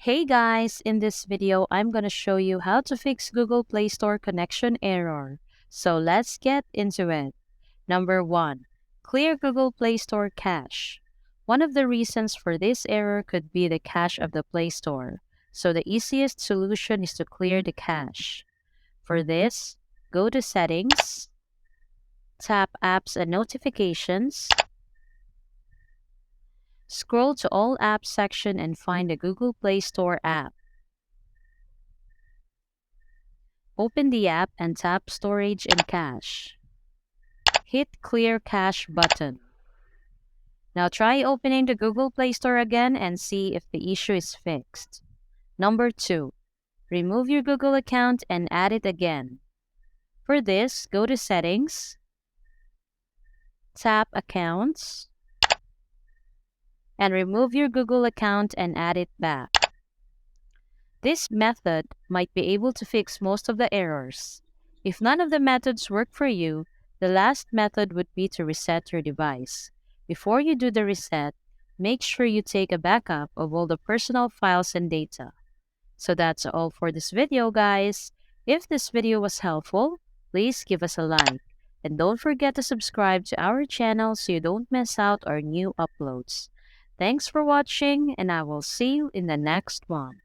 Hey guys, in this video, I'm gonna show you how to fix Google Play Store connection error. So let's get into it. Number 1. Clear Google Play Store cache. One of the reasons for this error could be the cache of the Play Store. So the easiest solution is to clear the cache. For this, go to Settings, tap Apps and Notifications, scroll to All Apps section and find the Google Play Store app. Open the app and tap Storage and Cache. Hit Clear Cache button. Now try opening the Google Play Store again and see if the issue is fixed. Number 2. Remove your Google account and add it again. For this, go to Settings, tap Accounts, and remove your Google account and add it back. This method might be able to fix most of the errors. If none of the methods work for you, the last method would be to reset your device. Before you do the reset, make sure you take a backup of all the personal files and data. So that's all for this video, guys. If this video was helpful, please give us a like. And don't forget to subscribe to our channel so you don't miss out our new uploads. Thanks for watching, and I will see you in the next one.